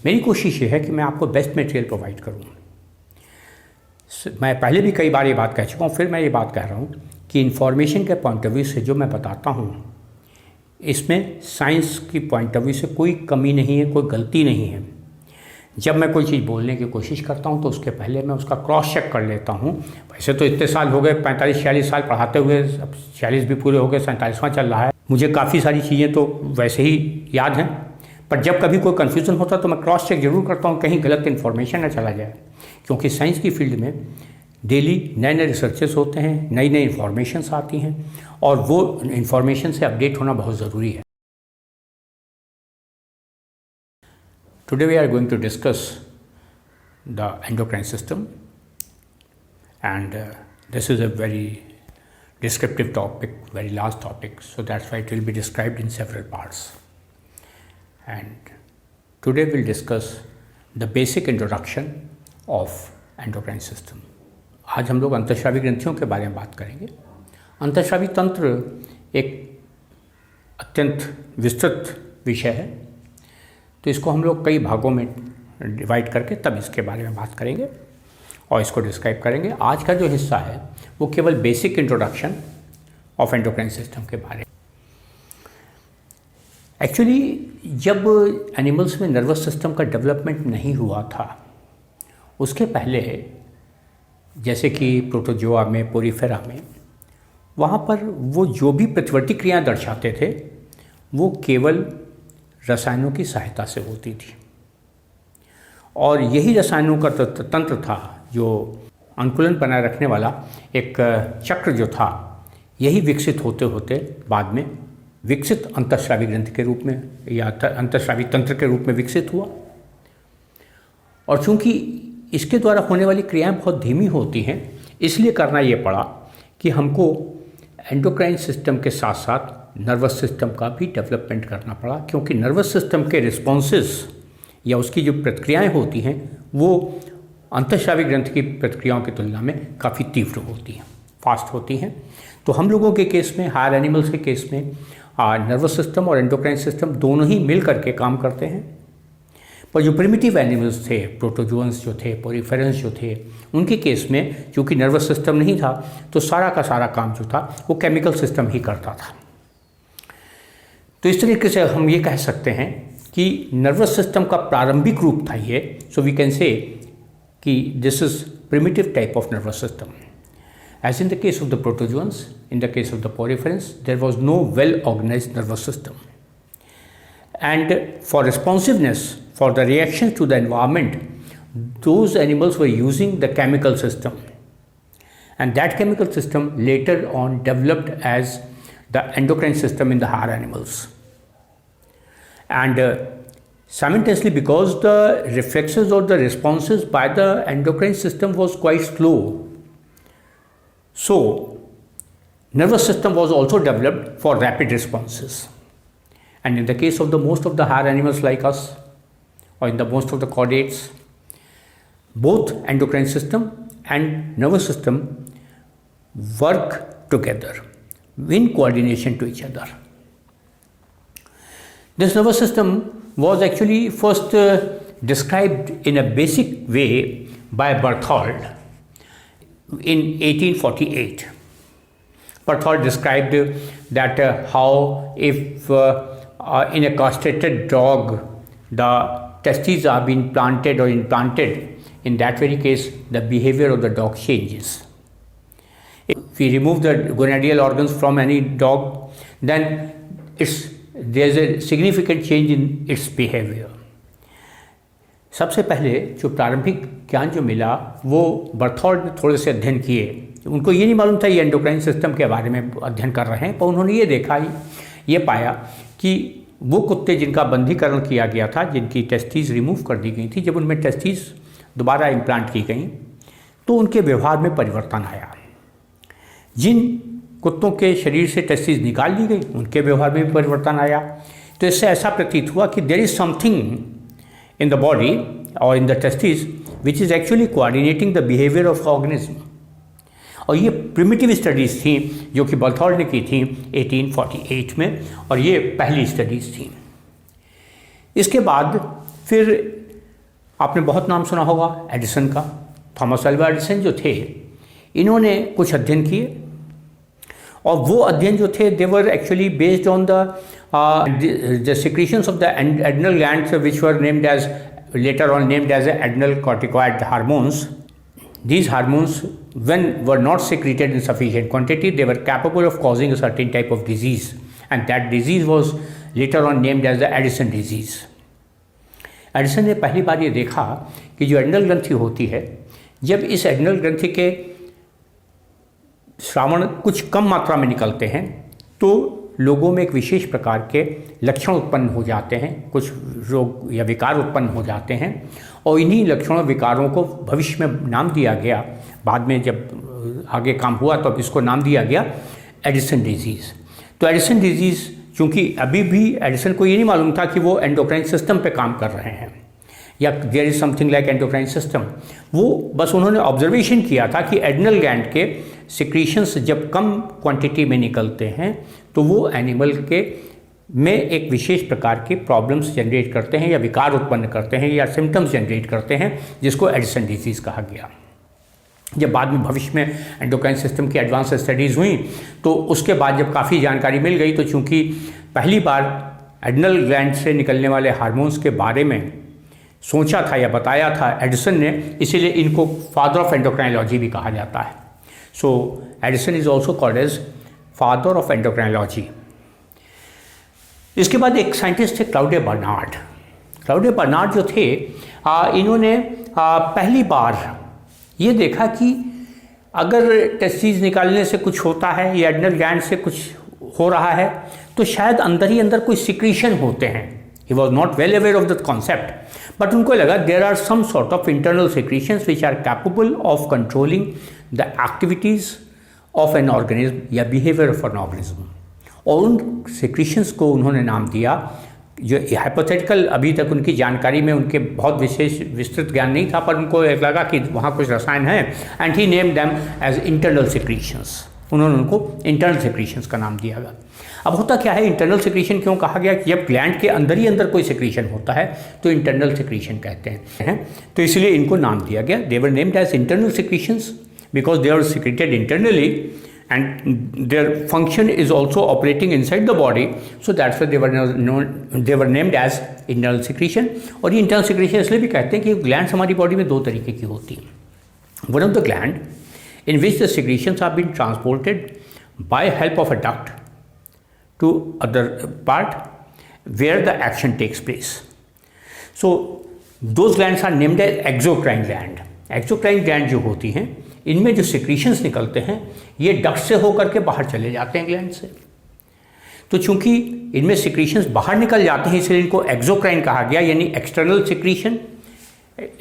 मेरी कोशिश ये है कि मैं आपको बेस्ट मटेरियल प्रोवाइड करूँ। मैं पहले भी कई बार ये बात कह चुका हूँ, फिर मैं ये बात कह रहा हूँ कि इन्फॉर्मेशन के पॉइंट ऑफ व्यू से जो मैं बताता हूँ, इसमें साइंस की पॉइंट ऑफ व्यू से कोई कमी नहीं है, कोई गलती नहीं है। जब मैं कोई चीज़ बोलने की कोशिश करता हूँ तो उसके पहले मैं उसका क्रॉस चेक कर लेता हूँ। वैसे तो इतने साल हो गए, 45-46 साल पढ़ाते हुए, अब 46 भी पूरे हो गए, 47वां चल रहा है। मुझे काफ़ी सारी चीज़ें तो वैसे ही याद हैं, पर जब कभी कोई कन्फ्यूज़न होता तो मैं क्रॉस चेक जरूर करता हूँ, कहीं गलत इन्फॉर्मेशन ना चला जाए। क्योंकि साइंस की फील्ड में डेली नए नए रिसर्चेस होते हैं, नई नई इन्फॉर्मेशंस आती हैं, और वो इन्फॉर्मेशन से अपडेट होना बहुत ज़रूरी है। Today we are going to discuss the endocrine system, and this is a very descriptive topic, very large topic, so that's why it will be described in several parts. And today we'll discuss the basic introduction of endocrine system. आज हम लोग अंतःस्रावी ग्रंथियों के बारे में बात करेंगे। अंतःस्रावी तंत्र एक अत्यंत विस्तृत विषय है, तो इसको हम लोग कई भागों में डिवाइड करके तब इसके बारे में बात करेंगे और इसको डिस्क्राइब करेंगे। आज का जो हिस्सा है वो केवल basic introduction of endocrine system के बारे में। एक्चुअली जब एनिमल्स में नर्वस सिस्टम का डेवलपमेंट नहीं हुआ था, उसके पहले जैसे कि प्रोटोजोआ में, पोरीफेरा में, वहाँ पर वो जो भी प्रतिवर्ती क्रियाएँ दर्शाते थे वो केवल रसायनों की सहायता से होती थी, और यही रसायनों का तंत्र था जो अनुकूलन बनाए रखने वाला एक चक्र जो था, यही विकसित होते होते बाद में विकसित अंतःस्रावी ग्रंथि के रूप में या अंतःस्रावी तंत्र के रूप में विकसित हुआ। और चूंकि इसके द्वारा होने वाली क्रियाएं बहुत धीमी होती हैं, इसलिए करना ये पड़ा कि हमको एंडोक्राइन सिस्टम के साथ साथ नर्वस सिस्टम का भी डेवलपमेंट करना पड़ा, क्योंकि नर्वस सिस्टम के रिस्पॉन्सेस या उसकी जो प्रतिक्रियाएं होती हैं वो अंतःस्रावी ग्रंथि की प्रतिक्रियाओं की तुलना में काफ़ी तीव्र होती हैं, फास्ट होती हैं। तो हम लोगों के केस में, हायर एनिमल्स के केस में, नर्वस सिस्टम और एंडोक्राइन सिस्टम दोनों ही मिल करके काम करते हैं। पर जो प्रिमिटिव एनिमल्स थे, प्रोटोजोअन्स जो थे, पोरीफेरेंस जो थे, उनके केस में चूँकि नर्वस सिस्टम नहीं था तो सारा का सारा काम जो था वो केमिकल सिस्टम ही करता था। तो इस तरीके से हम ये कह सकते हैं कि नर्वस सिस्टम का प्रारंभिक रूप था ये। सो वी कैन से कि this is primitive type of nervous system. As in the case of the protozoans, in the case of the poriferans, there was no well organised nervous system, and for responsiveness for the reaction to the environment, those animals were using the chemical system, and that chemical system later on developed as the endocrine system in the higher animals. And simultaneously, because the reflexes or the responses by the endocrine system was quite slow, so nervous system was also developed for rapid responses. And in the case of the most of the higher animals like us, or in the most of the chordates, both endocrine system and nervous system work together in coordination to each other. This nervous system was actually first described in a basic way by Berthold in 1848. Berthold described that how if in a castrated dog the testes are being planted or implanted, in that very case the behavior of the dog changes. If we remove the gonadal organs from any dog, then there's a significant change in its behavior. सबसे पहले जो प्रारंभिक ज्ञान जो मिला वो बर्थोल्ड ने थोड़े से अध्ययन किए। उनको ये नहीं मालूम था ये एंडोक्राइन सिस्टम के बारे में अध्ययन कर रहे हैं, पर उन्होंने ये देखा, ये पाया कि वो कुत्ते जिनका बंधीकरण किया गया था, जिनकी टेस्टीज रिमूव कर दी गई थी, जब उनमें टेस्टीज दोबारा इम्प्लांट की गई तो उनके व्यवहार में परिवर्तन आया। जिन कुत्तों के शरीर से टेस्टीज निकाल ली गई उनके व्यवहार में भी परिवर्तन आया। तो इससे ऐसा प्रतीत हुआ कि there is something in the body और in the testes which is actually coordinating the behaviour of organism. और ये प्रिमिटिव स्टडीज़ थी जो कि बर्थोल्ड ने की थी 1848 में, और ये पहली स्टडीज़ थी। इसके बाद फिर आपने बहुत नाम सुना होगा एडिसन का। थॉमस अल्वा एडिसन जो थे, इन्होंने कुछ अध्ययन किए, और वो अध्ययन जो थे they were actually based on the secretions of the adrenal glands which were named as later on named as adrenal corticoid hormones. These hormones, when were not secreted in sufficient quantity, they were capable of causing a certain type of disease, and that disease was later on named as the Addison disease. Edison ने पहली बार ये देखा कि जो adrenal ग्रंथि होती है, जब इस एड्रिनल ग्रंथि के श्रावण कुछ कम मात्रा में निकलते हैं तो लोगों में एक विशेष प्रकार के लक्षण उत्पन्न हो जाते हैं, कुछ रोग या विकार उत्पन्न हो जाते हैं, और इन्हीं लक्षणों विकारों को भविष्य में नाम दिया गया। बाद में जब आगे काम हुआ तो अब इसको नाम दिया गया एडिसन डिजीज़। तो एडिसन डिजीज़, चूँकि अभी भी एडिसन को ये नहीं मालूम था कि वो एंडोक्राइन सिस्टम पे काम कर रहे हैं या there is something like endocrine system, वो बस उन्होंने ऑब्जर्वेशन किया था कि एड्रिनल ग्लैंड के सिक्रीशंस जब कम क्वांटिटी में निकलते हैं तो वो एनिमल के में एक विशेष प्रकार के प्रॉब्लम्स जनरेट करते हैं या विकार उत्पन्न करते हैं या सिम्टम्स जनरेट करते हैं, जिसको एडिसन डिजीज़ कहा गया। जब बाद में भविष्य में एंडोक्राइन सिस्टम की एडवांस स्टडीज़ हुई तो उसके बाद जब काफ़ी जानकारी मिल गई, तो चूँकि पहली बार एड्रिनल ग्लैंड से निकलने वाले हार्मोन्स के बारे में सोचा था या बताया था एडिसन ने, इसीलिए इनको फादर ऑफ एंडोक्राइनोलॉजी भी कहा जाता है। So Addison is also called as father of endocrinology. इसके बाद एक साइंटिस्ट थे क्लाउडिया बर्नार्ड। क्लाउडिया बर्नार्ड जो थे, इन्होंने पहली बार ये देखा कि अगर टेस्टिस निकालने से कुछ होता है या एड्रिनल ग्लैंड से कुछ हो रहा है तो शायद अंदर ही अंदर कोई सिक्रीशन होते हैं। He was not well aware of that concept, but उनको लगा there are some sort of internal secretions which are capable of controlling the activities of an organism या बिहेवियर ऑफ एन ऑर्गेनिज्म। और उन secretions को उन्होंने नाम दिया, जो हाइपोथेटिकल अभी तक उनकी जानकारी में उनके बहुत विशेष विस्तृत ज्ञान नहीं था, पर उनको एक लगा कि वहाँ कुछ रसायन है, and he name them as internal secretions. उन्होंने उनको इंटरनल सिक्रीशंस का नाम दिया गया। अब होता क्या है, इंटरनल सिक्रीशन क्यों कहा गया? कि जब ग्लैंड के अंदर ही अंदर कोई सिक्रीशन होता है तो इंटरनल सिक्रीशन कहते हैं, तो इसलिए इनको नाम दिया गया। They were named as internal secretions because they are secreted internally and their function is also operating inside the body, so that's why they were named as internal secretion। और ये internal secretion इसलिए भी कहते हैं कि glands हमारी body में दो तरीके की होती हैं। One of the gland in which the secretions are being transported by help of a duct to other part where the action takes place, so those glands are named as exocrine gland। Exocrine gland जो होती हैं, इनमें जो secretions निकलते हैं ये duct से होकर के बाहर चले जाते हैं ग्लैंड से। तो चूंकि इनमें सिक्रीशंस बाहर निकल जाते हैं इसलिए इनको एक्सोक्राइन कहा गया, यानी external secretion.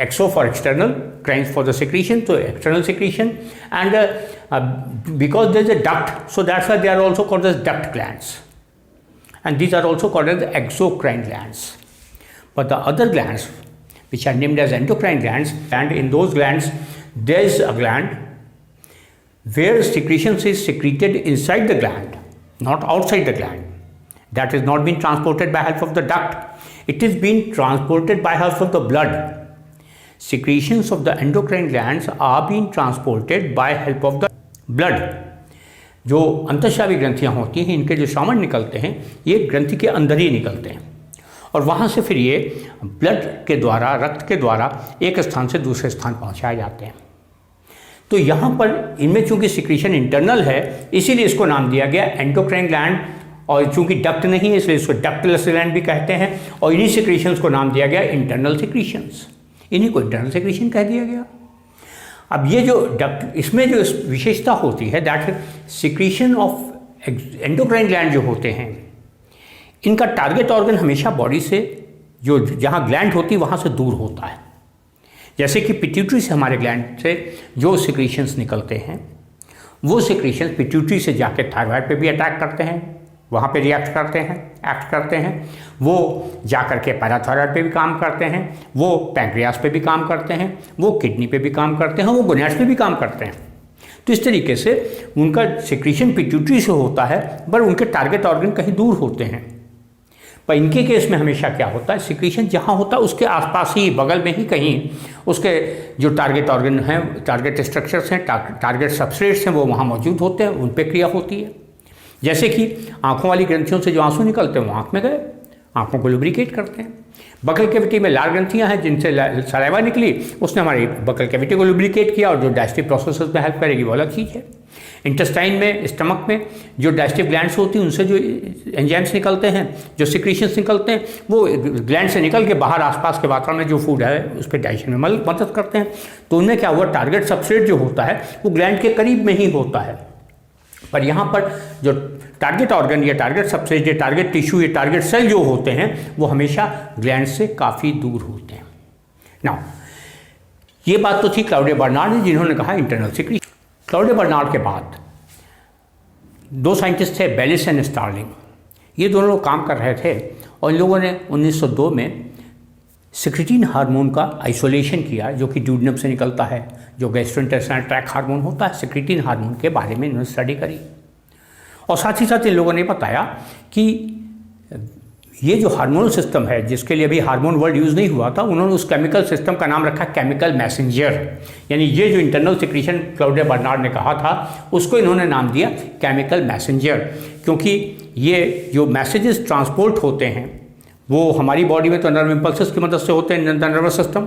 Exo for external, crine for the secretion, तो external secretion. And because there is a duct, so that's why they are also called as duct glands, and these are also called as exocrine glands. But the other glands which are named as endocrine glands, and in those glands there is a gland where secretions is secreted inside the gland, not outside the gland. That is not being transported by help of the duct, it is being transported by help of the blood. Secretions of the endocrine glands are being transported by help of the blood। जो अंतःस्रावी ग्रंथियाँ होती हैं, इनके जो श्रावण निकलते हैं ये ग्रंथि के अंदर ही निकलते हैं, और वहाँ से फिर ये ब्लड के द्वारा, रक्त के द्वारा एक स्थान से दूसरे स्थान पहुँचाए जाते हैं। तो यहाँ पर इनमें चूँकि सिक्रीशन इंटरनल है इसीलिए इसको नाम दिया गया एंडोक्राइन ग्लैंड, और चूँकि डक्ट नहीं है इसलिए इसको डक्टलेस ग्लैंड भी कहते हैं, और इन्हीं सिक्रीशंस को नाम दिया गया इंटरनल सिक्रीशंस, इन्हीं को इंटरनल सिक्रीशन कह दिया गया। अब ये जो डक्ट, इसमें जो विशेषता होती है that secretion of endocrine gland जो होते हैं, इनका टारगेट ऑर्गन हमेशा बॉडी से, जो जहाँ ग्लैंड होती है वहाँ से दूर होता है। जैसे कि पिट्यूटरी से हमारे ग्लैंड से जो सिक्रीशंस निकलते हैं वो सिक्रीशंस पिट्यूटरी से जाके थायराइड पे भी अटैक करते हैं, वहाँ पे रिएक्ट करते हैं, एक्ट करते हैं, वो जाकर के पैराथायराइड पे भी काम करते हैं, वो पैंक्रियास पे भी काम करते हैं, वो किडनी पे भी काम करते हैं, वो गोनैड्स पे भी काम करते हैं। तो इस तरीके से उनका सिक्रीशन पिट्यूटरी से होता है, पर उनके टारगेट ऑर्गन कहीं दूर होते हैं। पर इनके केस में हमेशा क्या होता है, सिक्रीशन जहाँ होता है उसके आसपास ही, बगल में ही कहीं उसके जो टारगेट ऑर्गन हैं, टारगेट स्ट्रक्चर्स हैं, टारगेट सबस्ट्रेट्स हैं, वो वहाँ मौजूद होते हैं, उन पर क्रिया होती है। जैसे कि आँखों वाली ग्रंथियों से जो आंसू निकलते हैं वो आँख में गए, आँखों को लुब्रिकेट करते हैं। बकल कैविटी में लाल ग्रंथियाँ हैं जिनसे सलाइवा निकली, उसने हमारी बकल कैविटी को लुब्रिकेट किया, और जो डाइजेस्टिव प्रोसेसेस में हेल्प करेगी वो अलग चीज़ है। इंटेस्टाइन में, स्टमक में जो डाइजेस्टिव ग्लैंड्स होती हैं उनसे जो एंजाइम्स निकलते हैं, जो सिक्रीशंस निकलते हैं, वो ग्लैंड से निकल के बाहर आसपास के वातावरण में जो फूड है उस पर डाइजेशन में मदद करते हैं। तो उनमें क्या हुआ, टारगेट सबस्ट्रेट जो होता है वो ग्लैंड के करीब में ही होता है, पर यहाँ पर जो टारगेट ऑर्गन या टारगेट सबस्ट्रेट या टारगेट टिश्यू या टारगेट सेल जो होते हैं वो हमेशा ग्लैंड से काफ़ी दूर होते हैं। नाउ ये बात तो थी क्लाउडिया बर्नार्ड ने, जिन्होंने कहा इंटरनल सिक्रीशन। क्लाउडिया बर्नार्ड के बाद दो साइंटिस्ट थे, बेलिस एंड स्टार्लिंग। ये दोनों लोग काम कर रहे थे और इन लोगों ने 1902 में सिक्रेटिन हार्मोन का आइसोलेशन किया, जो कि ड्यूडेनम से निकलता है, जो गैस्ट्रोइंटेस्टाइनल ट्रैक्ट हार्मोन होता है। सिक्रेटिन हार्मोन के बारे में इन्होंने स्टडी करी और साथ ही साथ इन लोगों ने बताया कि ये जो हार्मोनल सिस्टम है, जिसके लिए अभी हार्मोन वर्ड यूज़ नहीं हुआ था, उन्होंने उस केमिकल सिस्टम का नाम रखा केमिकल मैसेंजर। यानी ये जो इंटरनल सिक्रीशन क्लाउडिया बर्नार्ड ने कहा था उसको इन्होंने नाम दिया केमिकल मैसेंजर, क्योंकि ये जो मैसेजेस ट्रांसपोर्ट होते हैं वो हमारी बॉडी में तो नर्व इम्पल्सेस की मदद से होते हैं, नर्वस सिस्टम,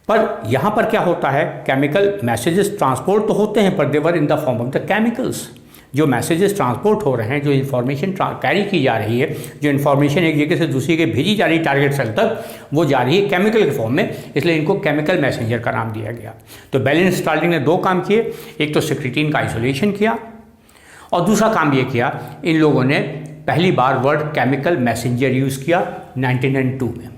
पर यहाँ पर क्या होता है, केमिकल मैसेजेस ट्रांसपोर्ट तो होते हैं पर they were in the form of the chemicals. जो मैसेजेस ट्रांसपोर्ट हो रहे हैं, जो इन्फॉर्मेशन कैरी की जा रही है, जो इन्फॉर्मेशन एक जगह से दूसरी जगह भेजी जा रही है टारगेट सेल तक, वो जा रही है केमिकल के फॉर्म में, इसलिए इनको केमिकल मैसेंजर का नाम दिया गया। तो बेलिस स्टार्लिंग ने दो काम किए, एक तो सिक्रेटिन का आइसोलेशन किया और दूसरा काम ये किया, इन लोगों ने पहली बार वर्ड केमिकल मैसेंजर यूज़ किया 1902 में।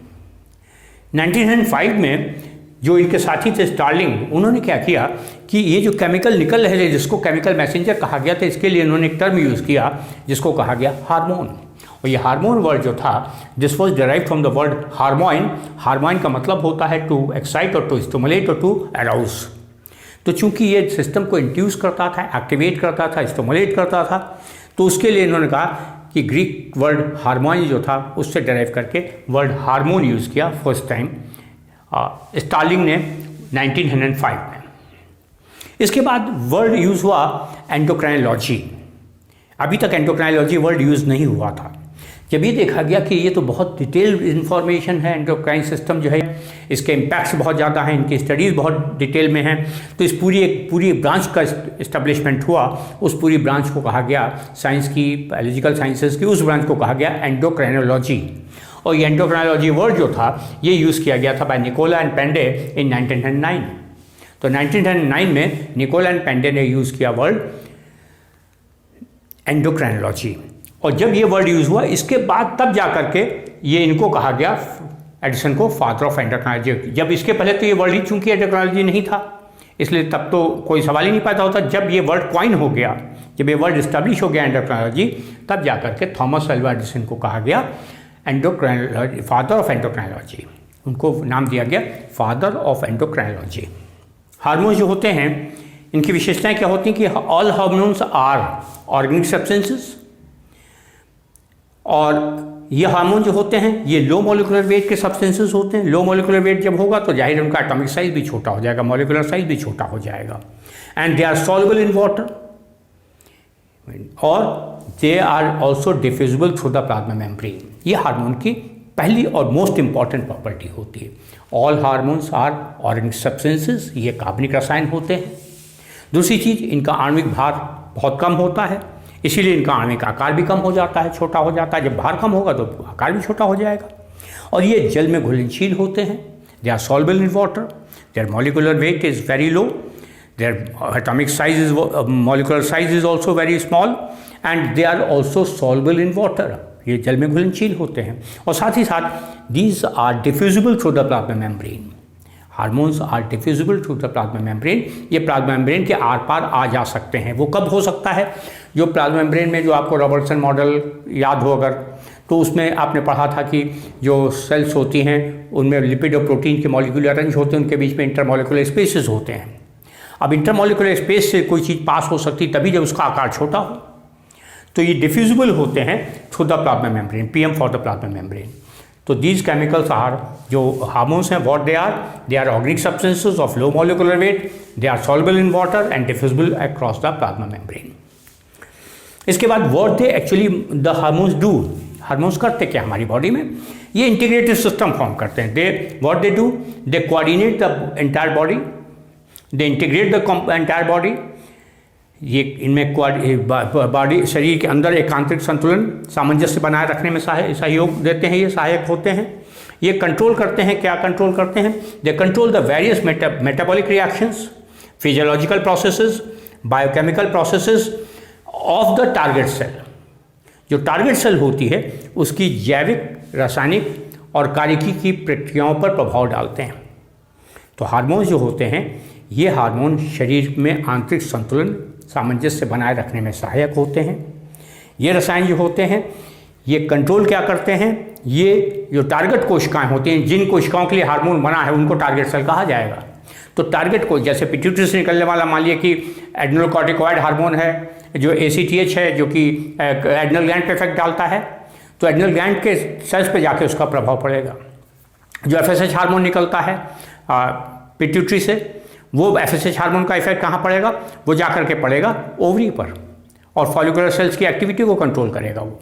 1905 में जो इनके साथी थे स्टार्लिंग, उन्होंने क्या किया कि ये जो केमिकल निकल रहे थे जिसको केमिकल मैसेंजर कहा गया था, इसके लिए उन्होंने एक टर्म यूज़ किया जिसको कहा गया हार्मोन। और ये हार्मोन वर्ड जो था, this was derived from the word hormaein. Hormaein का मतलब होता है टू एक्साइट और टू स्टिमुलेट और टू अराउज। तो चूंकि ये सिस्टम को इंड्यूस करता था, एक्टिवेट करता था, स्टिमुलेट करता था, तो उसके लिए इन्होंने कहा कि ग्रीक वर्ड हार्मोइन जो था उससे डिराइव करके वर्ड हार्मोन यूज़ किया फर्स्ट टाइम स्टार्लिंग ने 1905 में। इसके बाद वर्ड यूज़ हुआ एंडोक्राइनोलॉजी। अभी तक एंडोक्राइनोलॉजी वर्ड यूज़ नहीं हुआ था। जब ये देखा गया कि ये तो बहुत डिटेल्ड इन्फॉर्मेशन है, एंडोक्राइन सिस्टम जो है इसके इम्पैक्ट्स बहुत ज़्यादा हैं, इनकी स्टडीज़ बहुत डिटेल में हैं, तो इस पूरी ब्रांच का इस्टेब्लिशमेंट हुआ। उस पूरी ब्रांच को कहा गया, साइंस की, बायोलॉजिकल साइंसेज की उस ब्रांच को कहा गया एंडोक्राइनोलॉजी। और ये एंडोक्राइनोलॉजी वर्ड जो था ये यूज़ किया गया था बाय निकोला एंड पेंडे इन 1909। तो 1909 में निकोला एंड पेंडे ने यूज़ किया वर्ड एंडोक्राइनोलॉजी। और जब ये वर्ड यूज़ हुआ इसके बाद तब जा कर के ये इनको कहा गया, एडिसन को, फादर ऑफ एंडोक्राइनोलॉजी। जब इसके पहले तो ये वर्ड ही चूंकि एंडोक्राइनोलॉजी नहीं था, इसलिए तब तो कोई सवाल ही नहीं पैदा होता। जब ये वर्ड कॉइन हो गया, जब ये वर्ड इस्टेब्लिश हो गया एंडोक्राइनोलॉजी, तब जा कर के थॉमस अल्वा एडिसन को कहा गया एंडोक्राइनोलॉजी, फादर ऑफ एंडोक्राइनोलॉजी। उनको नाम दिया गया फादर ऑफ एंडोक्राइनोलॉजी। हार्मोन्स जो होते हैं इनकी विशेषताएं क्या होती हैं कि all hormones are organic substances, और ये हार्मोन जो होते हैं ये लो मॉलिक्यूलर वेट के सब्सटेंसेस होते हैं। लो मॉलिक्यूलर वेट जब होगा तो जाहिर उनका एटॉमिक साइज भी छोटा हो जाएगा, मॉलिक्यूलर साइज भी छोटा हो जाएगा। And they are soluble in water और they are also diffusible through the plasma membrane. ये हार्मोन की पहली और मोस्ट इंपॉर्टेंट प्रॉपर्टी होती है। All hormones are organic substances, ये कार्बनिक रसायन होते हैं। दूसरी चीज़, इनका आणविक भार बहुत कम होता है, इसीलिए इनका आणविक आकार भी कम हो जाता है, छोटा हो जाता है। जब भार कम होगा तो आकार भी छोटा हो जाएगा। और ये जल में घुलनशील होते हैं। They are soluble in water, their molecular weight is very low, their atomic size is molecular size is also very small, and they are also soluble in water. ये जल में घुलनशील होते हैं। और साथ ही साथ these are diffusible through the plasma membrane. Hormones are diffusible through the plasma membrane. ये प्लाज्मा मेम्ब्रेन के आर पार आ जा सकते हैं। वो कब हो सकता है? जो प्लाज्मा मेम्ब्रेन में, जो आपको रॉबर्टसन मॉडल याद हो अगर, तो उसमें आपने पढ़ा था कि जो सेल्स होती हैं उनमें लिपिड और प्रोटीन के मॉलिक्यूल अरेंज होते हैं, उनके बीच में इंटरमॉलिक्यूलर स्पेसेस होते हैं। अब इंटरमॉलिक्यूलर स्पेस से कोई चीज़ पास हो सकती तभी जब उसका आकार छोटा हो। तो ये डिफ्यूजिबल होते हैं through the plasma membrane, PM for the plasma membrane. तो दीज केमिकल्स आर, जो हार्मोन्स हैं, what they are organic substances of low molecular weight, they are soluble in water and diffusible across the plasma membrane. इसके बाद what they actually the hormones do, hormones करते क्या हमारी body में, ये integrated system form करते हैं। They what they do, they coordinate the entire body, they integrate the entire body. ये इनमें बॉडी, शरीर के अंदर एक आंतरिक संतुलन, सामंजस्य बनाए रखने में सहयोग देते हैं, ये सहायक होते हैं। ये कंट्रोल करते हैं, क्या कंट्रोल करते हैं, they control the various metabolic reactions, physiological processes, biochemical processes of the target cell. जो टारगेट सेल होती है उसकी जैविक, रासायनिक और कार्यकी की प्रक्रियाओं पर प्रभाव डालते हैं। तो हार्मोन जो होते हैं, ये हार्मोन शरीर में आंतरिक संतुलन, सामंजस्य बनाए रखने में सहायक होते हैं। ये रसायन जो होते हैं ये कंट्रोल क्या करते हैं, ये जो टारगेट कोशिकाएं होती हैं, जिन कोशिकाओं के लिए हार्मोन बना है उनको टारगेट सेल कहा जाएगा। तो टारगेट को, जैसे पिट्यूटरी से निकलने वाला मान लिया कि एड्रेनोकॉर्टिकॉइड हार्मोन है, जो ACTH है, जो कि एड्रेनल ग्लैंड पे इफेक्ट डालता है, तो एड्रेनल ग्लैंड के सेल्स पे जाके उसका प्रभाव पड़ेगा। जो FSH हार्मोन निकलता है पिट्यूटरी से, वो FSH हार्मोन का इफेक्ट कहाँ पड़ेगा, वो जाकर के पड़ेगा ओवरी पर, और फॉलिकुलर सेल्स की एक्टिविटी को कंट्रोल करेगा वो।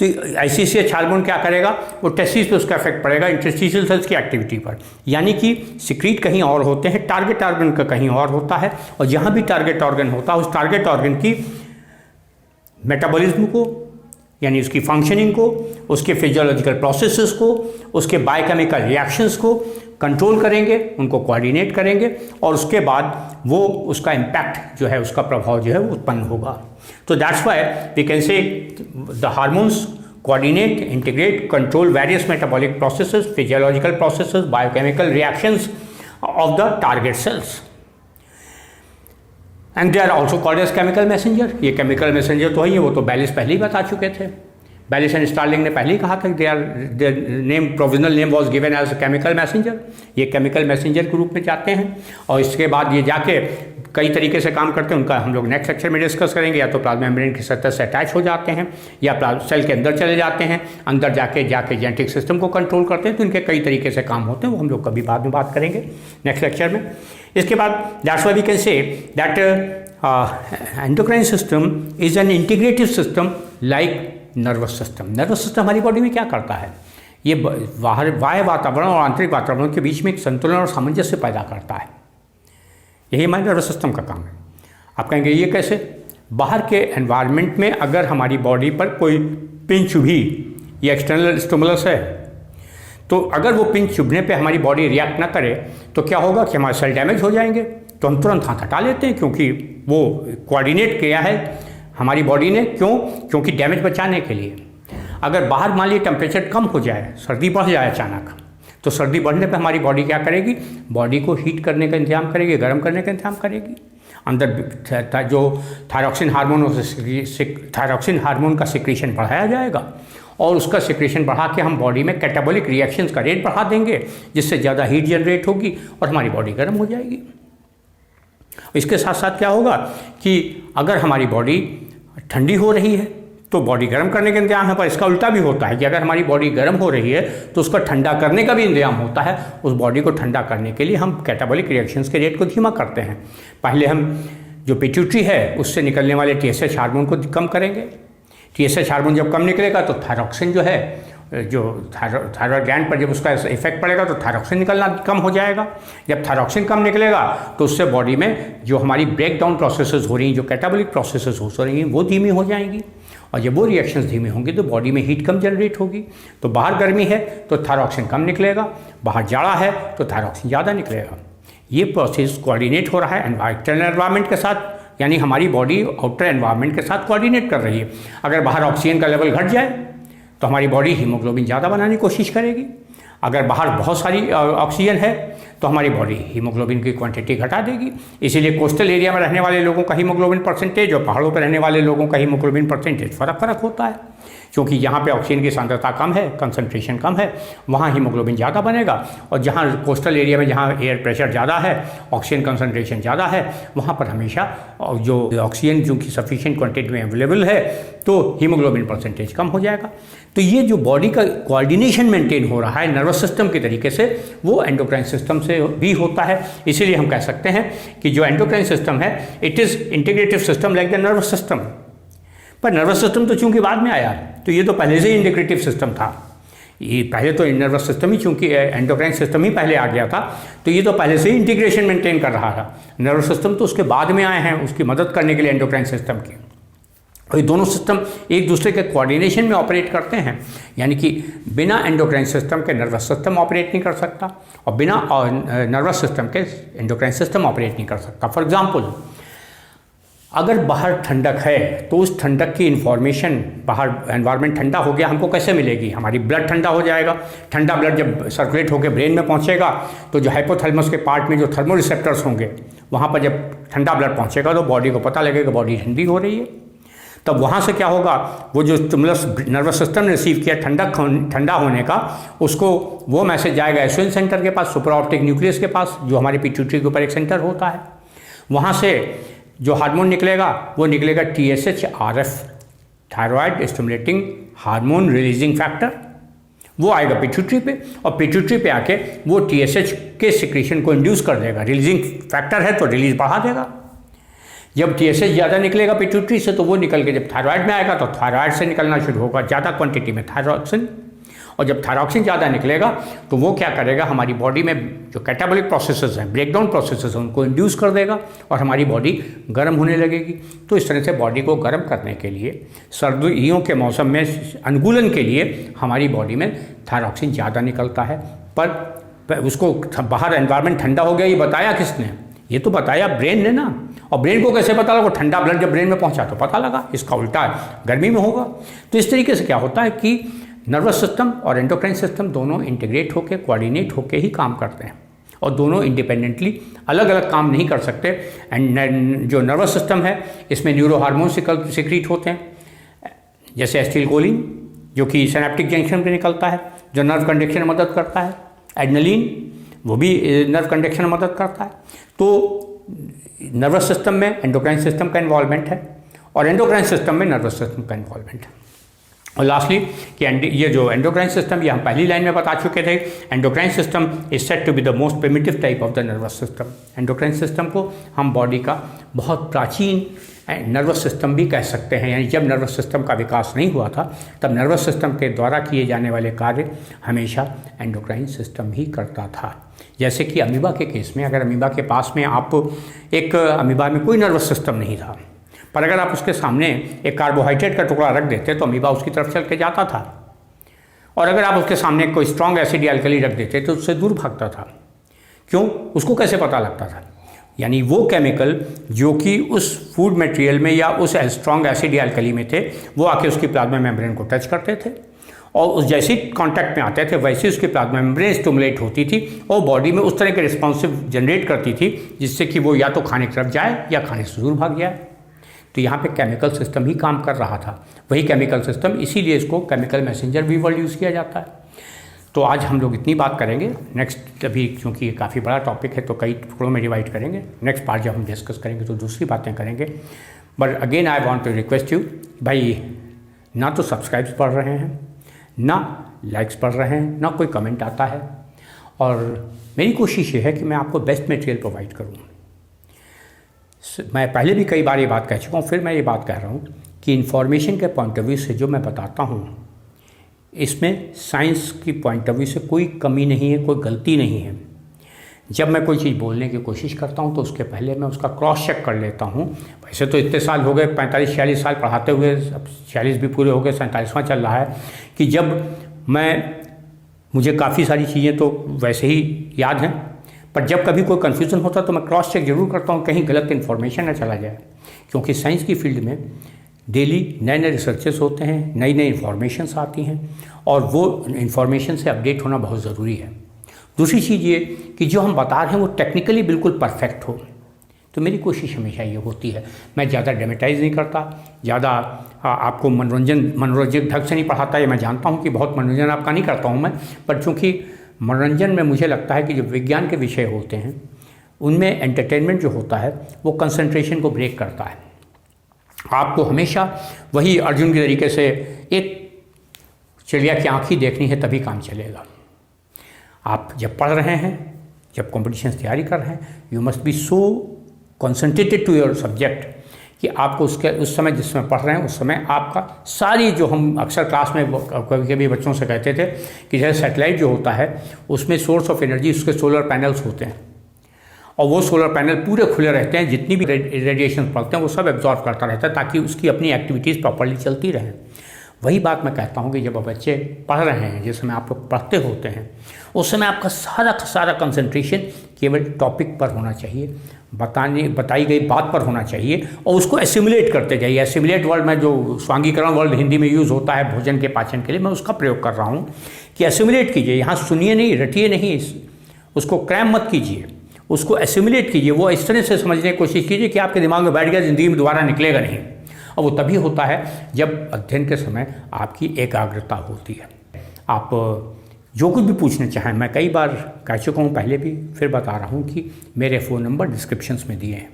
तो ICCH हार्मोन क्या करेगा, वो टेस्टिस पे उसका इफेक्ट पड़ेगा, इंटरस्टिशियल सेल्स की एक्टिविटी पर। यानी कि सिक्रीट कहीं और होते हैं, टारगेट ऑर्गन का कहीं और होता है, और जहाँ भी टारगेट ऑर्गन होता है उस टारगेट ऑर्गन की मेटाबॉलिज्म को, यानी उसकी फंक्शनिंग को, उसके फिजियोलॉजिकल प्रोसेसेस को, उसके बायोकेमिकल रिएक्शंस को कंट्रोल करेंगे, उनको कोऑर्डिनेट करेंगे, और उसके बाद वो उसका इम्पैक्ट जो है, उसका प्रभाव जो है वो उत्पन्न होगा। तो that's why we can say the hormones coordinate, integrate, control various metabolic processes, physiological processes, biochemical reactions of the target cells, and they are also called as chemical messenger. ये केमिकल मैसेंजर तो है, वो तो Bayliss पहले ही बता चुके थे। Bayliss and Starlink ने पहले ही कहा था कि their name, provisional name was given as chemical messenger. ये केमिकल मैसेंजर के रूप में जाते हैं, और इसके बाद ये जाके कई तरीके से काम करते हैं। उनका हम लोग नेक्स्ट लेक्चर में डिस्कस करेंगे। या तो प्लाज्मा मेम्ब्रेन की सतह से अटैच हो जाते हैं, या सेल के अंदर चले जाते हैं, अंदर जाके जेनेटिक सिस्टम को कंट्रोल करते हैं। तो इनके कई तरीके से काम होते हैं, वो हम लोग कभी बाद में बात करेंगे नेक्स्ट लेक्चर में। इसके बाद that's why we can say that endocrine system is an integrative system like nervous system. Nervous system हमारी बॉडी में क्या करता है, ये बाह्य वातावरण और आंतरिक वातावरण के बीच में एक संतुलन और सामंजस्य पैदा करता है। यही हमारे नर्वस सिस्टम का काम है। आप कहेंगे ये कैसे, बाहर के एनवायरनमेंट में अगर हमारी बॉडी पर कोई पिंच चुभी, ये एक्सटर्नल स्टिमुलस है, तो अगर वो पिंच चुभने पे हमारी बॉडी रिएक्ट ना करे तो क्या होगा कि हमारे सेल डैमेज हो जाएंगे। तो हम तुरंत हाथ हटा लेते हैं, क्योंकि वो कोऑर्डिनेट किया है हमारी बॉडी ने। क्यों? क्योंकि डैमेज बचाने के लिए। अगर बाहर मान लीजिए टेम्परेचर कम हो जाए, सर्दी बढ़ जाए अचानक, तो सर्दी बढ़ने पे हमारी बॉडी क्या करेगी, बॉडी को हीट करने का इंतजाम करेगी, गर्म करने का इंतजाम करेगी। अंदर जो थायरॉक्सिन हार्मोन का सिक्रीशन बढ़ाया जाएगा, और उसका सिक्रीशन बढ़ा के हम बॉडी में कैटाबॉलिक रिएक्शंस का रेट बढ़ा देंगे, जिससे ज़्यादा हीट जनरेट होगी और हमारी बॉडी गर्म हो जाएगी। इसके साथ साथ क्या होगा कि अगर हमारी बॉडी ठंडी हो रही है तो बॉडी गर्म करने का इंतजाम है, पर इसका उल्टा भी होता है कि अगर हमारी बॉडी गर्म हो रही है तो उसका ठंडा करने का भी इंतजाम होता है। उस बॉडी को ठंडा करने के लिए हम कैटाबॉलिक रिएक्शंस के रेट को धीमा करते हैं। पहले हम जो पिट्यूटरी है उससे निकलने वाले TSH हार्मोन को कम करेंगे। TSH हार्मोन जब कम निकलेगा तो थायरॉक्सिन जो है, जो थायरॉयड ग्लैंड पर जब उसका इफेक्ट पड़ेगा तो थायरॉक्सिन निकलना कम हो जाएगा। जब थायरॉक्सिन कम निकलेगा तो उससे बॉडी में जो हमारी ब्रेक डाउन प्रोसेसेस हो रही हैं, जो कैटाबॉलिक प्रोसेसेस हो रही हैं, वो धीमी हो जाएंगी, और जब वो रिएक्शंस धीमी होंगी तो बॉडी में हीट कम जनरेट होगी। तो बाहर गर्मी है तो थायरॉक्सिन कम निकलेगा, बाहर जाड़ा है तो थायरॉक्सिन ज़्यादा निकलेगा। ये प्रोसेस कोऑर्डिनेट हो रहा है इंटरनल एनवायरनमेंट के साथ, यानी हमारी बॉडी आउटर एनवायरनमेंट के साथ कोऑर्डिनेट कर रही है। अगर बाहर ऑक्सीजन का लेवल घट जाए तो हमारी बॉडी हीमोग्लोबिन ज़्यादा बनाने की कोशिश करेगी। अगर बाहर बहुत सारी ऑक्सीजन है तो हमारी बॉडी हीमोग्लोबिन की क्वांटिटी घटा देगी। इसीलिए कोस्टल एरिया में रहने वाले लोगों का हीमोग्लोबिन परसेंटेज और पहाड़ों पर रहने वाले लोगों का हीमोग्लोबिन परसेंटेज फ़र्क होता है। क्योंकि जहाँ पे ऑक्सीजन की सांद्रता कम है, कंसंट्रेशन कम है, वहाँ हीमोग्लोबिन ज़्यादा बनेगा। और जहाँ कोस्टल एरिया में जहाँ एयर प्रेशर ज़्यादा है, ऑक्सीजन कंसंट्रेशन ज़्यादा है, वहाँ पर हमेशा जो ऑक्सीजन जो कि सफिशिएंट क्वांटिटी में अवेलेबल है तो हीमोग्लोबिन परसेंटेज कम हो जाएगा। तो ये जो बॉडी का कोऑर्डिनेशन मेंटेन हो रहा है नर्वस सिस्टम के तरीके से, वो एंडोक्राइन सिस्टम से भी होता है। इसीलिए हम कह सकते हैं कि जो एंडोक्राइन सिस्टम है it is integrative system like the nervous system. पर नर्वस सिस्टम तो चूंकि बाद में आया, तो ये तो पहले से ही इंटीग्रेटिव सिस्टम था। ये पहले तो नर्वस सिस्टम ही, चूंकि एंडोक्राइन सिस्टम ही पहले आ गया था, तो ये तो पहले से ही इंटीग्रेशन मेंटेन कर रहा था। नर्वस सिस्टम तो उसके बाद में आए हैं उसकी मदद करने के लिए एंडोक्राइन सिस्टम की। और ये दोनों सिस्टम एक दूसरे के कोऑर्डिनेशन में ऑपरेट करते हैं, यानी कि बिना एंडोक्राइन सिस्टम के नर्वस सिस्टम ऑपरेट नहीं कर सकता और बिना नर्वस सिस्टम के एंडोक्राइन सिस्टम ऑपरेट नहीं कर सकता। फॉर एग्जांपल, अगर बाहर ठंडक है तो उस ठंडक की इन्फॉर्मेशन, बाहर एनवायरनमेंट ठंडा हो गया, हमको कैसे मिलेगी? हमारी ब्लड ठंडा हो जाएगा। ठंडा ब्लड जब सर्कुलेट होकर ब्रेन में पहुंचेगा तो जो हाइपोथैलेमस के पार्ट में जो थर्मो रिसेप्टर्स होंगे, वहाँ पर जब ठंडा ब्लड पहुंचेगा तो बॉडी को पता लगेगा बॉडी ठंडी हो रही है। तब वहाँ से क्या होगा, वो जो स्टिमुलस नर्वस सिस्टम ने रिसीव किया ठंडा होने का, उसको वो मैसेज जाएगा एसओएन सेंटर के पास, सुपर ऑप्टिक न्यूक्लियस के पास, जो हमारी पिट्यूटरी के ऊपर एक सेंटर होता है। वहाँ से जो हार्मोन निकलेगा वो निकलेगा TSH-RF, thyroid stimulating hormone releasing factor. वो आएगा पिट्यूटरी पे और पिट्यूटरी पे आके वो TSH के सिक्रीशन को इंड्यूस कर देगा। रिलीजिंग फैक्टर है तो रिलीज बढ़ा देगा। जब TSH ज़्यादा निकलेगा पिट्यूटरी से तो वो निकल के जब थायराइड में आएगा तो थायराइड से निकलना शुरू होगा ज़्यादा क्वांटिटी में थायरॉक्सिन। और जब थायरॉक्सिन ज़्यादा निकलेगा तो वो क्या करेगा, हमारी बॉडी में जो कैटाबॉलिक प्रोसेसेस हैं, ब्रेकडाउन प्रोसेसेस हैं, उनको इंड्यूस कर देगा और हमारी बॉडी गर्म होने लगेगी। तो इस तरह से बॉडी को गर्म करने के लिए, सर्दियों के मौसम में अनुकूलन के लिए हमारी बॉडी में थायरॉक्सिन ज़्यादा निकलता है। पर उसको बाहर एनवायरनमेंट ठंडा हो गया, ये बताया किसने? ये तो बताया ब्रेन ने ना। और ब्रेन को कैसे पता लगा? ठंडा ब्लड जब ब्रेन में पहुंचा तो पता लगा। इसका उल्टा गर्मी में होगा। तो इस तरीके से क्या होता है कि नर्वस सिस्टम और एंडोक्राइन सिस्टम दोनों इंटीग्रेट होकर, कोऑर्डिनेट होकर ही काम करते हैं और दोनों इंडिपेंडेंटली अलग अलग काम नहीं कर सकते। एंड जो नर्वस सिस्टम है इसमें न्यूरो हार्मोन सिक्रीट होते हैं, जैसे एसिटिलकोलिन जो कि सिनेप्टिक जंक्शन पे निकलता है, जो नर्व कंडक्शन में मदद करता है। एड्रेनलिन वो भी नर्व कंडक्शन में मदद करता है। तो नर्वस सिस्टम में एंडोक्राइन सिस्टम का इन्वॉल्वमेंट है और एंडोक्राइन सिस्टम में नर्वस सिस्टम का इन्वॉल्वमेंट है। और लास्टली कि ये जो एंडोक्राइन सिस्टम, ये हम पहली लाइन में बता चुके थे, endocrine system is said to be the most primitive type of the nervous system. Endocrine system को हम बॉडी का बहुत प्राचीन नर्वस सिस्टम भी कह सकते हैं। यानी जब नर्वस सिस्टम का विकास नहीं हुआ था तब नर्वस सिस्टम के द्वारा किए जाने वाले कार्य हमेशा एंडोक्राइन सिस्टम ही करता था। जैसे कि अमीबा के केस में, अगर अमीबा के पास में आप एक अमीबा में कोई नर्वस सिस्टम नहीं था, पर अगर आप उसके सामने एक कार्बोहाइड्रेट का टुकड़ा रख देते तो अमीबा उसकी तरफ चल के जाता था। और अगर आप उसके सामने कोई स्ट्रॉन्ग एसिड या अल्कली रख देते तो उससे दूर भागता था। क्यों? उसको कैसे पता लगता था? यानी वो केमिकल जो कि उस फूड मटेरियल में या उस स्ट्रॉन्ग एसिड या अल्कली में थे, वो आके उसकी प्लाज्मा मेम्ब्रेन को टच करते थे और उस जैसे कॉन्टैक्ट में आते थे वैसे उसकी प्लाज्मा मेम्ब्रेन स्टिमुलेट होती थी और बॉडी में उस तरह के रिस्पॉन्सिव जनरेट करती थी जिससे कि वो या तो खाने की तरफ जाए या खाने से दूर भाग जाए। तो यहाँ पे केमिकल सिस्टम ही काम कर रहा था। वही केमिकल सिस्टम, इसीलिए इसको केमिकल मैसेंजर भी वर्ड यूज़ किया जाता है। तो आज हम लोग इतनी बात करेंगे। नेक्स्ट अभी क्योंकि ये काफ़ी बड़ा टॉपिक है तो कई टुकड़ों में डिवाइड करेंगे। नेक्स्ट पार्ट जब हम डिस्कस करेंगे तो दूसरी बातें करेंगे। But again I want to request you, भाई ना तो सब्सक्राइब्स पढ़ रहे हैं, ना लाइक्स पढ़ रहे हैं, ना कोई कमेंट आता है। और मेरी कोशिश ये है कि मैं आपको बेस्ट मटेरियल प्रोवाइड करूँ। मैं पहले भी कई बार ये बात कह चुका हूँ, फिर मैं ये बात कह रहा हूँ कि इन्फॉर्मेशन के पॉइंट ऑफ व्यू से जो मैं बताता हूँ इसमें साइंस की पॉइंट ऑफ व्यू से कोई कमी नहीं है, कोई गलती नहीं है। जब मैं कोई चीज़ बोलने की कोशिश करता हूँ तो उसके पहले मैं उसका क्रॉस चेक कर लेता हूँ। वैसे तो इतने साल हो गए, 45-46 साल पढ़ाते हुए, अब 46 भी पूरे हो गए, 47वां चल रहा है, कि जब मुझे काफ़ी सारी चीज़ें तो वैसे ही याद हैं, पर जब कभी कोई कन्फ्यूज़न होता तो मैं क्रॉस चेक जरूर करता हूँ कहीं गलत इन्फॉर्मेशन ना चला जाए। क्योंकि साइंस की फील्ड में डेली नए नए रिसर्चेस होते हैं, नई नई इन्फॉर्मेशंस आती हैं और वो इन्फॉर्मेशन से अपडेट होना बहुत ज़रूरी है। दूसरी चीज़ ये कि जो हम बता रहे हैं वो टेक्निकली बिल्कुल परफेक्ट हो। तो मेरी कोशिश हमेशा ये होती है, मैं ज़्यादा ड्रामेटाइज़ नहीं करता, ज़्यादा आपको मनोरंजक ढंग से नहीं पढ़ाता। ये मैं जानता हूँ कि बहुत मनोरंजन आपका नहीं करता हूँ मैं, पर चूँकि मनोरंजन में मुझे लगता है कि जो विज्ञान के विषय होते हैं उनमें एंटरटेनमेंट जो होता है वो कंसंट्रेशन को ब्रेक करता है। आपको हमेशा वही अर्जुन के तरीके से एक चिड़िया की आँख ही देखनी है, तभी काम चलेगा। आप जब पढ़ रहे हैं, जब कॉम्पिटिशन की तैयारी कर रहे हैं, you must be so concentrated to your subject कि आपको उस समय जिस समय पढ़ रहे हैं उस समय आपका सारी, जो हम अक्सर क्लास में कभी कभी बच्चों से कहते थे कि जैसे सैटेलाइट जो होता है उसमें सोर्स ऑफ एनर्जी उसके सोलर पैनल्स होते हैं, और वो सोलर पैनल पूरे खुले रहते हैं, जितनी भी रेडिएशन पड़ते हैं वो सब एब्जॉर्व करता रहता है ताकि उसकी अपनी एक्टिविटीज़ प्रॉपर्ली चलती रहें। वही बात मैं कहता हूँ कि जब बच्चे पढ़ रहे हैं, जिस समय आप लोग पढ़ते होते हैं, उस समय आपका सारा कंसंट्रेशन केवल टॉपिक पर होना चाहिए, बताई गई बात पर होना चाहिए, और उसको एसिमुलेट करते जाइए। एसिमुलेट वर्ड में जो स्वांगीकरण वर्ड हिंदी में यूज़ होता है भोजन के पाचन के लिए, मैं उसका प्रयोग कर रहा हूँ कि एसिमुलेट कीजिए। यहाँ सुनिए नहीं, रटिए नहीं, उसको क्रैम मत कीजिए, उसको एसिमुलेट कीजिए। वो इस तरह से समझने की कोशिश कीजिए कि आपके दिमाग में बैठ गया, ज़िंदगी में दोबारा निकलेगा नहीं। और वो तभी होता है जब अध्ययन के समय आपकी एकाग्रता होती है। आप जो कुछ भी पूछना चाहें, मैं कई बार कह चुका हूँ पहले भी, फिर बता रहा हूँ कि मेरे फ़ोन नंबर डिस्क्रिप्शंस में दिए हैं।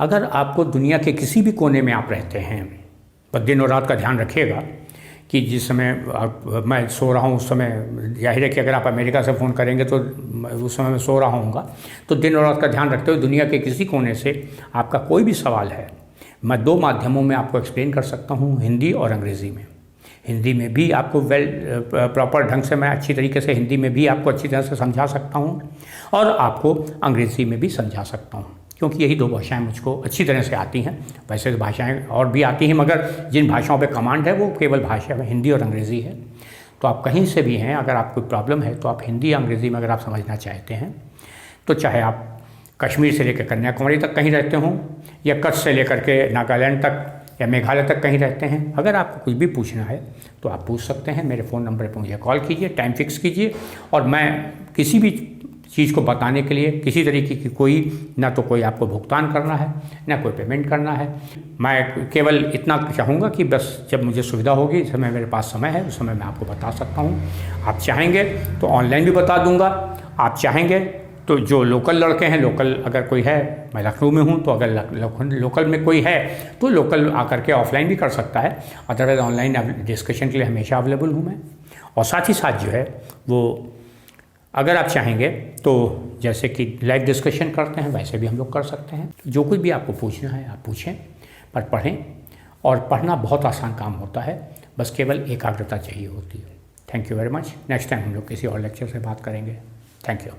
अगर आपको दुनिया के किसी भी कोने में आप रहते हैं, पर दिन और रात का ध्यान रखिएगा कि जिस समय मैं सो रहा हूँ उस समय, जाहिर है कि अगर आप अमेरिका से फ़ोन करेंगे तो उस समय मैं सो रहा हूँगा, तो दिन और रात का ध्यान रखते हुए दुनिया के किसी कोने से आपका कोई भी सवाल है, मैं 2 माध्यमों में आपको एक्सप्लेन कर सकता हूँ, हिंदी और अंग्रेज़ी में। हिंदी में भी आपको प्रॉपर ढंग से, मैं अच्छी तरीके से हिंदी में भी आपको अच्छी तरह से समझा सकता हूँ, और आपको अंग्रेज़ी में भी समझा सकता हूँ, क्योंकि यही 2 भाषाएं मुझको अच्छी तरह से आती हैं। वैसे तो भाषाएं और भी आती हैं, मगर जिन भाषाओं पे कमांड है वो केवल भाषा में हिंदी और अंग्रेज़ी है। तो आप कहीं से भी हैं, अगर आपको प्रॉब्लम है तो आप हिंदी या अंग्रेज़ी में अगर आप समझना चाहते हैं, तो चाहे आप कश्मीर से लेकर कन्याकुमारी तक कहीं रहते हों, या कच्छ से लेकर के नागालैंड तक या मेघालय तक कहीं रहते हैं, अगर आपको कुछ भी पूछना है तो आप पूछ सकते हैं। मेरे फ़ोन नंबर पर मुझे कॉल कीजिए, टाइम फिक्स कीजिए, और मैं किसी भी चीज़ को बताने के लिए किसी तरीके की कोई, ना तो कोई आपको भुगतान करना है, ना कोई पेमेंट करना है। मैं केवल इतना चाहूँगा कि बस जब मुझे सुविधा होगी, जिस समय मेरे पास समय है, उस समय मैं आपको बता सकता हूँ। आप चाहेंगे तो ऑनलाइन भी बता दूँगा, आप चाहेंगे तो जो लोकल लड़के हैं, लोकल अगर कोई है, मैं लखनऊ में हूँ, तो अगर लोकल में कोई है तो लोकल आकर के ऑफलाइन भी कर सकता है। अदरवाइज़ ऑनलाइन डिस्कशन के लिए हमेशा अवेलेबल हूँ मैं। और साथ ही साथ जो है वो, अगर आप चाहेंगे तो जैसे कि लाइव डिस्कशन करते हैं वैसे भी हम लोग कर सकते हैं। जो कुछ भी आपको पूछना है आप पूछें, पर पढ़ें। और पढ़ना बहुत आसान काम होता है, बस केवल एकाग्रता चाहिए होती है। Thank you very much. Next time हम लोग किसी और लेक्चर से बात करेंगे। Thank you.